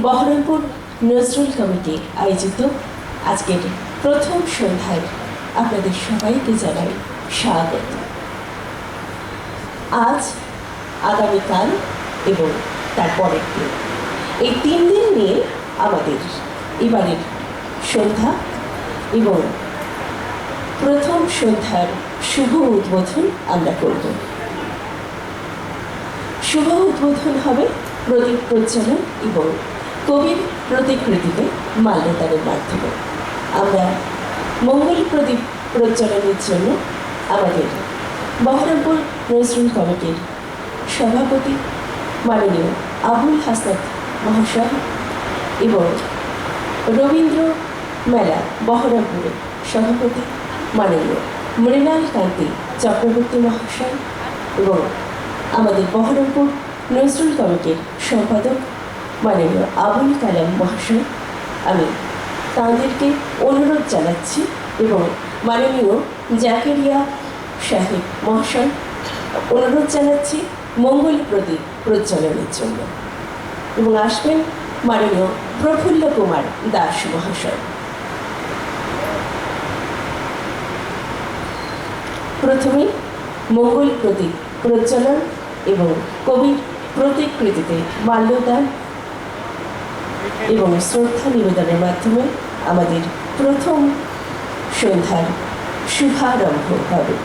Baharampur Nazrul committee আয়োজিত আজকের প্রথম সন্ধ্যায় আপনাদের সবাইকে জানাই স্বাগত। আজ, আগামীকাল এবং তারপরের দিন, এই 3 দিন নিয়ে আমাদের এবারের সন্ধ্যা এবং প্রথম সন্ধ্যার শুভ উদ্বোধন আমরা করব। শুভ উদ্বোধন হবে প্রদীপ প্রজ্বলন এবং কবির প্রতিকৃতিতে মাল্যদানের মাধ্যমে। আমরা মঙ্গল প্রদীপ প্রজ্বলনের জন্য আমাদের বহরমপুর নজরুল কমিটির সভাপতি মাননীয় আবুল হাসান মহাশয় এবং রবীন্দ্র মেলা বহরমপুরের সভাপতি মাননীয় মৃণাল কান্তি চক্রবর্তী মহাশয় এবং আমাদের বহরমপুর নজরুল কমিটির সম্পাদক মাননীয় আবুল কালাম মহাশয়, আমি তাঁদেরকে অনুরোধ জানাচ্ছি এবং মাননীয় জাকেরিয়া সাহেব মহাশয় অনুরোধ জানাচ্ছি মঙ্গল প্রদীপ প্রজ্বলনের জন্য, এবং আসবেন মাননীয় প্রফুল্ল কুমার দাস মহাশয়। প্রথমে মঙ্গল প্রদীপ প্রজ্বলন এবং কবির প্রতিকৃতিতে মাল্যদান এবং শ্রদ্ধা নিবেদনের মাধ্যমে আমাদের প্রথম সন্ধ্যার শুভারম্ভ হবে।